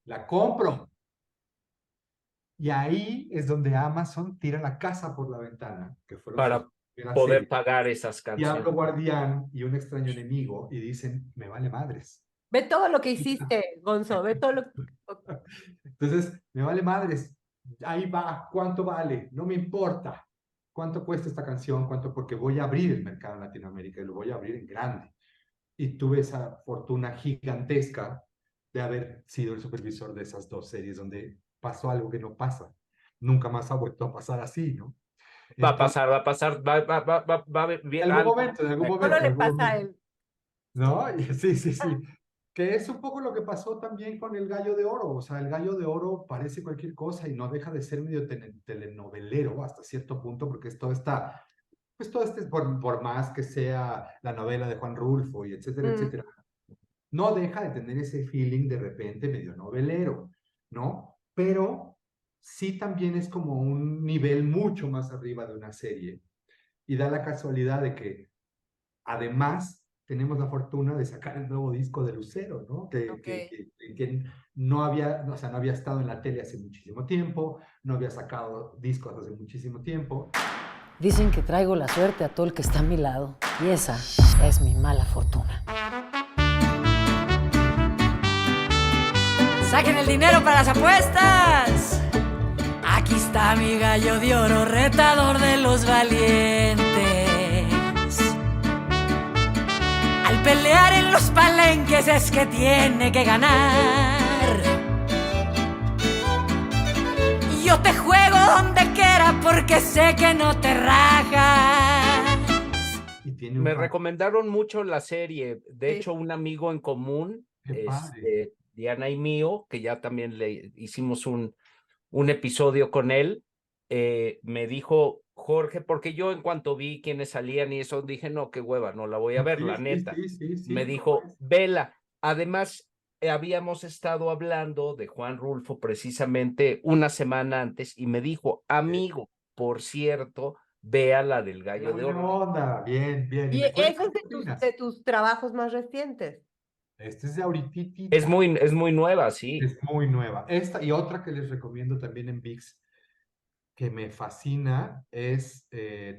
La compro. Y ahí es donde Amazon tira la casa por la ventana, que fueron Para sus primeras poder series. pagar esas Diablo canciones. Guardián y Un extraño enemigo, y dicen, me vale madres. Ve todo lo que hiciste, Gonzo, ve todo lo que... Entonces, me vale madres. Ahí va, ¿cuánto vale? No me importa. ¿Cuánto cuesta esta canción? ¿Cuánto? Porque voy a abrir el mercado en Latinoamérica y lo voy a abrir en grande. Y tuve esa fortuna gigantesca de haber sido el supervisor de esas dos series donde pasó algo que no pasa. Nunca más ha vuelto a pasar así, ¿no? Va a Entonces, pasar, va a pasar, va a haber en algún momento, en algún momento. Solo en le algún pasa a momento. él. ¿No? Sí, sí, sí. Que es un poco lo que pasó también con el Gallo de Oro. O sea, el Gallo de Oro parece cualquier cosa y no deja de ser medio telenovelero hasta cierto punto, porque es todo está, pues todo este, por más que sea la novela de Juan Rulfo y etcétera, etcétera, no deja de tener ese feeling de repente medio novelero, ¿no? Pero sí también es como un nivel mucho más arriba de una serie. Y da la casualidad de que además tenemos la fortuna de sacar el nuevo disco de Lucero, ¿no? Que no había, o sea, no había estado en la tele hace muchísimo tiempo, no había sacado discos hace muchísimo tiempo. Dicen que traigo la suerte a todo el que está a mi lado, y esa es mi mala fortuna. ¡Saquen el dinero para las apuestas! Aquí está mi gallo de oro, retador de los valientes. Al pelear en los palenques es que tiene que ganar. Yo te juego donde quiera porque sé que no te rajas. Me recomendaron mucho la serie. De hecho, un amigo en común, Diana y mío, que ya también le hicimos un episodio con él, me dijo, Jorge, porque yo en cuanto vi quiénes salían y eso, dije, no, qué hueva, no la voy a ver, la neta. Me dijo, vela. Además, habíamos estado hablando de Juan Rulfo precisamente una semana antes y me dijo, amigo, por cierto, vea la del Gallo de Oro. Onda, bien, bien. Y me ese cuentas es qué opinas. de tus trabajos más recientes. Este es de ahorita. Es muy nueva, sí. Es muy nueva. Esta y otra que les recomiendo también en ViX, que me fascina, es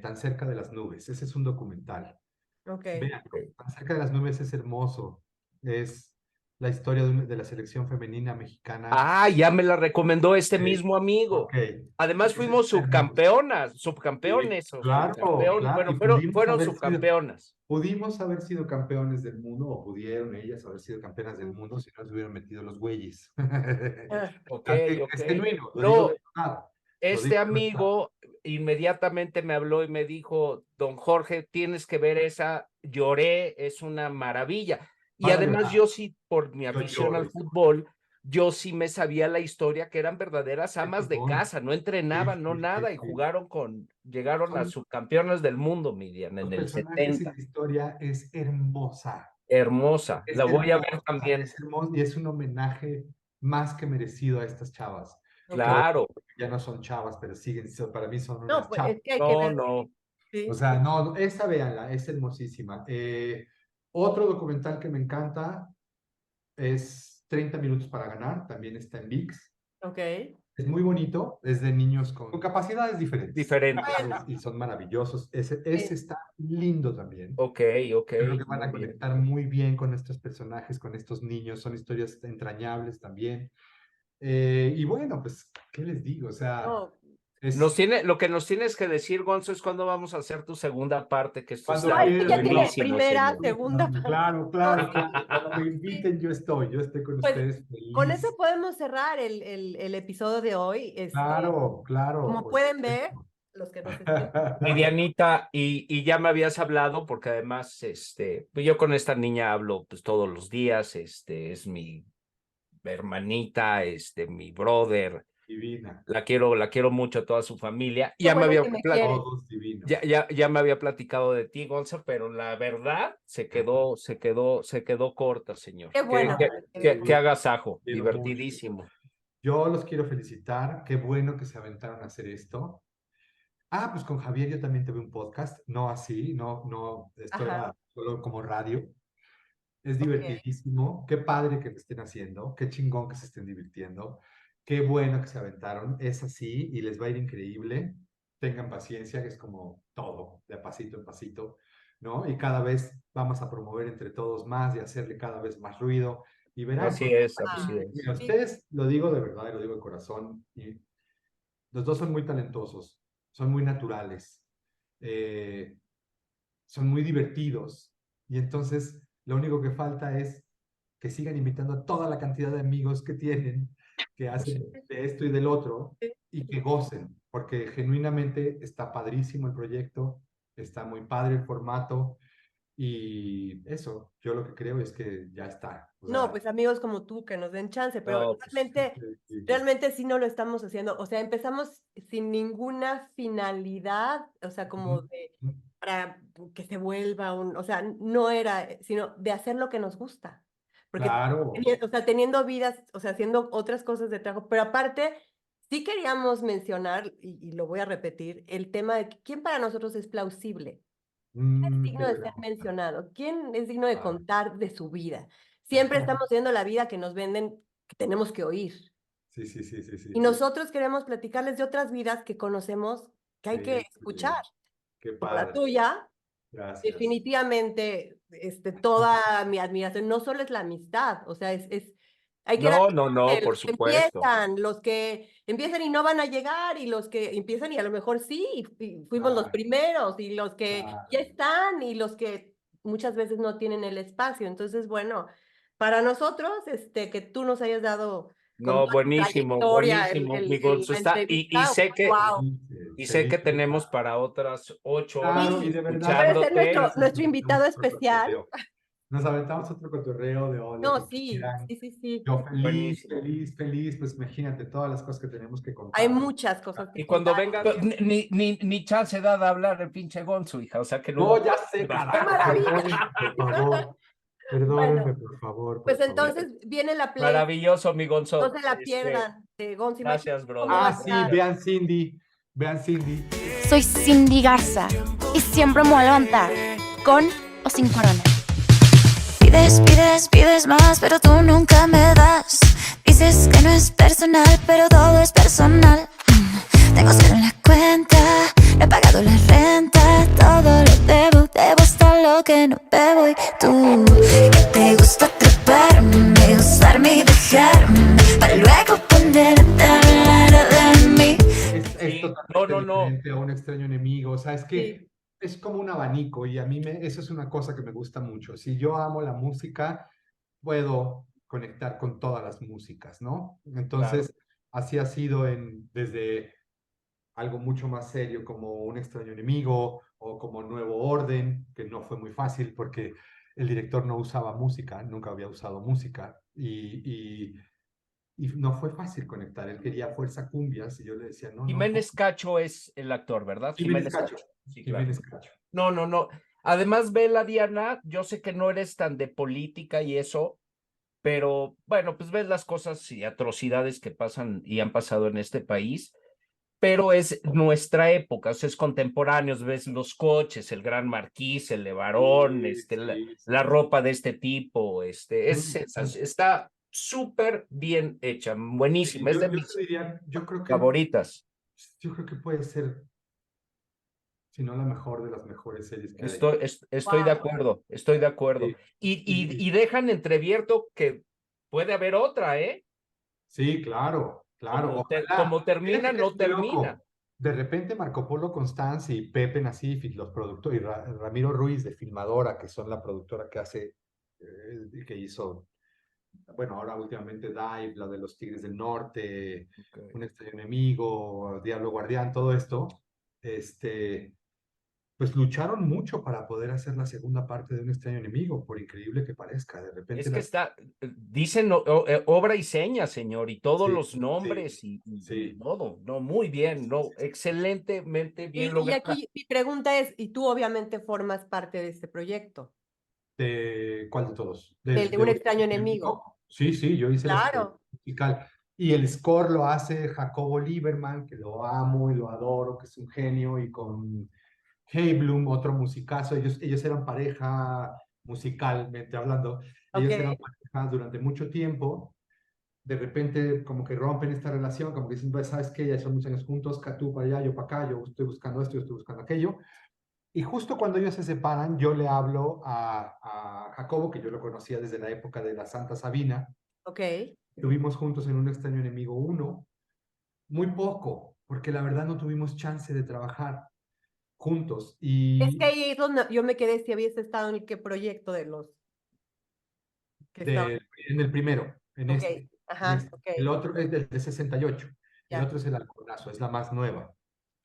Tan cerca de las nubes. Ese es un documental. Vean, Tan cerca de las nubes es hermoso. Es la historia de la selección femenina mexicana. Ah, ya me la recomendó este mismo amigo. Además fuimos subcampeones. Claro, Bueno, fueron subcampeonas. Pudimos haber sido campeones del mundo, o pudieron ellas haber sido campeonas del mundo si no se hubieran metido los güeyes. Es genuino, lo digo de verdad. Este amigo inmediatamente me habló y me dijo, don Jorge, tienes que ver esa, lloré, es una maravilla. Y además yo sí, por mi afición al fútbol, yo sí me sabía la historia que eran verdaderas amas de casa, no entrenaban, no nada, y llegaron a subcampeonas del mundo, Miriam, en el 70. La historia es hermosa. Hermosa, la voy a ver también. Es hermosa y es un homenaje más que merecido a estas chavas. Claro. Ya no son chavas, pero siguen, para mí son No, unas pues chavas. es que hay que ver. No. Sí. O sea, no, esa véanla, es hermosísima. Otro documental que me encanta es 30 minutos para ganar, también está en ViX. Ok. Es muy bonito, es de niños con capacidades diferentes. Y son maravillosos. Ese está lindo también. Ok. Creo que van a conectar muy bien con estos personajes, con estos niños. Son historias entrañables también. Y bueno, pues, ¿qué les digo? O sea, lo que nos tienes que decir, Gonzo, es cuándo vamos a hacer tu segunda parte, que esto está ya tiene primera, señor. segunda. Claro. Cuando me inviten, yo estoy con ustedes feliz. Con eso podemos cerrar el episodio de hoy. Claro. Como pueden ver, los que nos escuchan. Dianita, y ya me habías hablado, porque además, pues yo con esta niña hablo pues todos los días, es mi hermanita, mi brother, Divina. La quiero mucho a toda su familia. Qué Ya me bueno había que me quiere. Todos divinos. ya me había platicado de ti, Gonza, pero la verdad se quedó corta, señor. Qué bueno. Qué agasajo, Quiero divertidísimo. Yo los quiero felicitar. Qué bueno que se aventaron a hacer esto. Ah, pues con Javier yo también tuve un podcast. No así, no, esto Ajá. era solo como radio. Es Ok. divertidísimo. Qué padre que lo estén haciendo. Qué chingón que se estén divirtiendo. Qué bueno que se aventaron. Es así y les va a ir increíble. Tengan paciencia, que es como todo, de pasito en pasito, ¿no? Y cada vez vamos a promover entre todos más y hacerle cada vez más ruido. Y verán, Así es, Ah, así es. mira, sí. ustedes, lo digo de verdad y lo digo de corazón, y los dos son muy talentosos, son muy naturales, eh, son muy divertidos. Y entonces lo único que falta es que sigan invitando a toda la cantidad de amigos que tienen, que hacen de esto y del otro, y que gocen, porque genuinamente está padrísimo el proyecto, está muy padre el formato, y eso, yo lo que creo es que ya está. O No, sea, pues amigos como tú que nos den chance, pero No, pues, realmente sí no lo estamos haciendo. O sea, empezamos sin ninguna finalidad, o sea, como de para que se vuelva o sea, no era, sino de hacer lo que nos gusta. Porque, claro. o sea, teniendo vidas, o sea, haciendo otras cosas de trabajo, pero aparte, sí queríamos mencionar, y lo voy a repetir, el tema de quién para nosotros es plausible. Es Qué digno de buena ser onda. mencionado. ¿Quién es digno de Ah. contar de su vida? Siempre estamos viendo la vida que nos venden, que tenemos que oír. Sí, sí, sí, sí, sí. Y nosotros queremos platicarles de otras vidas que conocemos, que hay que Sí, escuchar. qué Como la padre. tuya, Gracias. definitivamente, toda mi admiración, no solo es la amistad, o sea, hay que No, darle por los que supuesto. los que empiezan y no van a llegar, y los que empiezan y a lo mejor sí, y fuimos los Claro. primeros, y los que Claro. ya están, y los que muchas veces no tienen el espacio. Entonces, bueno, para nosotros, que tú nos hayas dado con No, toda tu trayectoria mi Gonzo. la Está, entrevista, wow. sé que tenemos para otras 8 horas Claro, y de verdad. Puede ser escuchándote. nuestro invitado especial. Nos aventamos otro cotorreo de lo No, que sí, quieran. sí, sí, sí. Yo feliz, Buenísimo. feliz, pues imagínate todas las cosas que tenemos que Hay contar. muchas cosas que Y cuando contar. venga, ni chance da de hablar el pinche Gonzo, hija. O sea que No, no. ya sé, ¡Qué carajo. maravilla! Por favor. Perdónenme, por favor. Pues por favor. entonces viene la play. Maravilloso, mi Gonzo. No se la pierdan de Gonzo. Gracias, Imagínate brother. cómo va a Ah, sí, estar. vean Cindy. Vean Cindy. Soy Cindy Garza y siempre me voy a levantar, con o sin corona. Pides más, pero tú nunca me das. Dices que no es personal, pero todo es personal. Tengo cero en la cuenta, no he pagado la renta, todo lo debo hasta lo que no bebo. Y tú, que te gusta treparme, usarme y dejarme, para luego ponerte a hablar de mí. Es totalmente diferente a un extraño enemigo. O sea, es que es como un abanico y a mí eso es una cosa que me gusta mucho. Si yo amo la música, puedo conectar con todas las músicas, ¿no? Entonces, así ha sido desde algo mucho más serio como Un extraño enemigo o como Nuevo Orden, que no fue muy fácil porque el director no usaba música, nunca había usado música y no fue fácil conectar. Él quería fuerza cumbias y yo le decía, no. Jiménez Cacho es el actor, ¿verdad? Jiménez Cacho. Sí, claro. Jiménez Cacho. No. Además, Bella Diana, yo sé que no eres tan de política y eso, pero bueno, pues ves las cosas y atrocidades que pasan y han pasado en este país, pero es nuestra época, o sea, es contemporáneos, ves los coches, el Gran Marquis, el Levarón, la ropa de este tipo, está súper bien hecha, buenísima, es de mis yo creo que favoritas. Yo creo que puede ser, si no la mejor de las mejores series que hay. Estoy de acuerdo, estoy de acuerdo. Sí. Y dejan entreabierto que puede haber otra, ¿eh? Sí, claro. Como termina, no termina. Loco. De repente Marco Polo Constanzi y Pepe Nasif y los productores, y Ramiro Ruiz de Filmadora, que son la productora que hace, que hizo, bueno, ahora últimamente Dive, la de los Tigres del Norte, Un extraño enemigo, Diablo Guardián, todo esto, pues lucharon mucho para poder hacer la segunda parte de Un extraño enemigo, por increíble que parezca. De repente Es que dicen obra y seña, señor, y todos los nombres y todo. No, muy bien, no, excelentemente bien Y logrado. aquí mi pregunta es, y tú obviamente formas parte de este proyecto. ¿Cuál de todos? El de Un extraño enemigo. Sí, yo hice la Claro. musical. Y el score lo hace Jacobo Lieberman, que lo amo y lo adoro, que es un genio, y con Heiblum, otro musicazo. Ellos eran pareja musicalmente hablando. Ellos eran pareja durante mucho tiempo. De repente como que rompen esta relación, como que dicen, pues, ¿sabes qué? Ya son muchos años juntos, tú para allá, yo para acá, yo estoy buscando esto, yo estoy buscando aquello. Y justo cuando ellos se separan, yo le hablo a Jacobo, que yo lo conocía desde la época de la Santa Sabina. Ok. Estuvimos juntos en Un extraño enemigo 1, muy poco, porque la verdad no tuvimos chance de trabajar juntos. Y es que ahí es donde yo me quedé si habías estado en qué proyecto de los... en el primero, en este. Ajá, en este. El otro es del de 68, ya. El otro es el Halconazo, es la más nueva.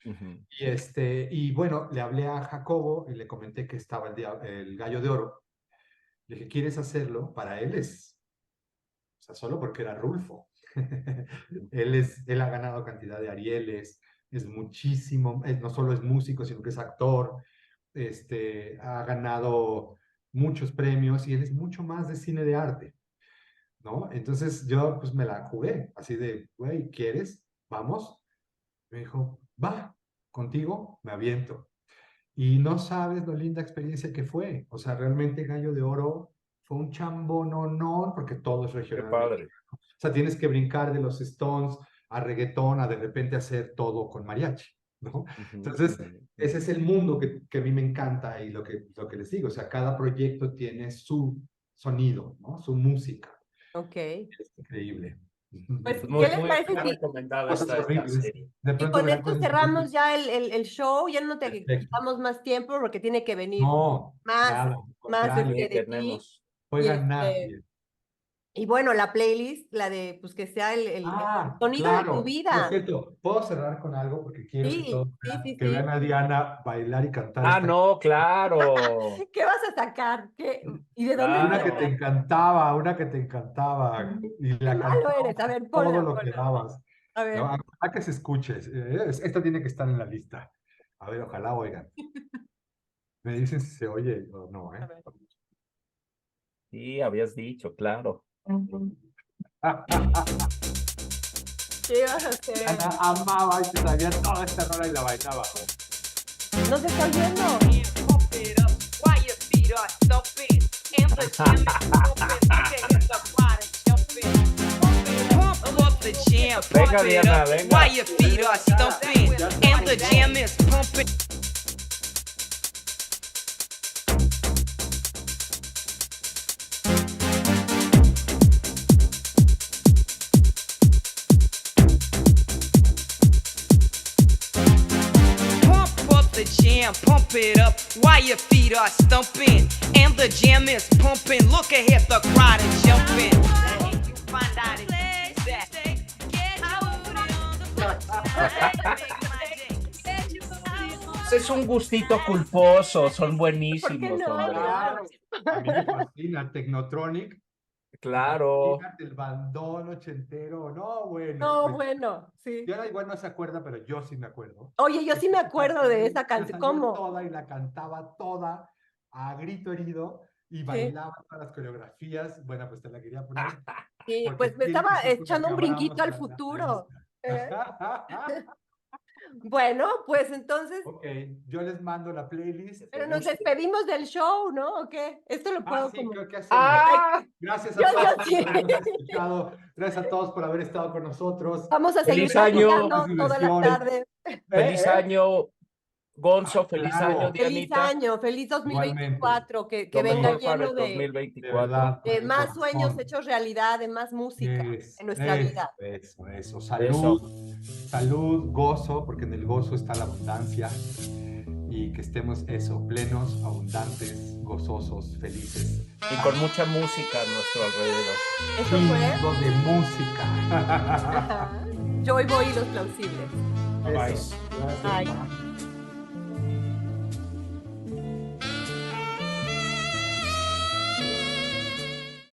Uh-huh. Y bueno, le hablé a Jacobo y le comenté que estaba el Gallo de Oro. Le dije, ¿quieres hacerlo? Para él o sea, solo porque era Rulfo. Él ha ganado cantidad de Arieles, es muchísimo, no solo es músico, sino que es actor, ha ganado muchos premios y él es mucho más de cine de arte, ¿no? Entonces yo pues me la jugué, así de, güey, ¿quieres? Vamos. Me dijo, va, contigo me aviento. Y no sabes lo linda experiencia que fue. O sea, realmente Gallo de Oro fue un chambononón, porque todo es regional. Qué padre. O sea, tienes que brincar de los Stones a reggaetón, a de repente hacer todo con mariachi, ¿no? Entonces, ese es el mundo que a mí me encanta y lo que les digo. O sea, cada proyecto tiene su sonido, ¿no? Su música. Ok. Es increíble. Pues, ¿qué les parece si... recomendada esta serie? Y con esto cerramos ya el show, ya no te quitamos más tiempo porque tiene que venir más de ti. Juegan nadie. Y bueno, la playlist, la de, pues que sea el sonido de tu vida. Por cierto, ¿puedo cerrar con algo? Porque quiero que todos vean a Diana bailar y cantar. No, claro. ¿Qué vas a sacar? ¿Y de dónde? Una que te encantaba. Y la malo eres, a ver, ponla, todo lo que dabas. A ver. No, a que se escuche. Esto tiene que estar en la lista. A ver, ojalá oigan. Me dicen si se oye o no, ¿eh? Sí, habías dicho, claro. ¿Qué vas a hacer? Ana amaba y se sabía toda esta rola y la bailaba. ¿No se está oyendo? Venga, Diana, venga. While your feet are stumping and the jam is pumping. Pump it up while your feet are stumping and the jam is pumping. Look ahead, the crowd is jumping. You find out Es un gustito culposo, son buenísimos. ¿Por qué no? Hombre. Claro. A mí me fascina Technotronic. Claro. Fíjate, el bandón ochentero, no, bueno. No, pues, bueno, sí. Diana igual no se acuerda, pero yo sí me acuerdo. Oye, yo sí me acuerdo de esa canción. ¿Cómo? Toda y la cantaba toda a grito herido y bailaba todas las coreografías. Bueno, pues te la quería poner. Sí, pues me estaba echando un brinquito al futuro. Bueno, pues entonces. Ok, yo les mando la playlist. Pero nos despedimos del show, ¿no? ¿O qué? Esto lo puedo sí, como... creo que hacemos. Gracias a todos por habernos sí. escuchado. Gracias a todos por haber estado con nosotros. Vamos a seguir Feliz año. toda la tarde. Feliz año, Gonzo, feliz año, Dianita. Feliz año, feliz 2024, que venga lleno de 2024. De más sueños hechos realidad, de más música en nuestra vida. Eso. Salud, gozo, porque en el gozo está la abundancia. Y que estemos plenos, abundantes, gozosos, felices. Y con mucha música a nuestro alrededor. ¿Eso fue? De música. Joy Boy y los plausibles. Bye. Gracias. Bye.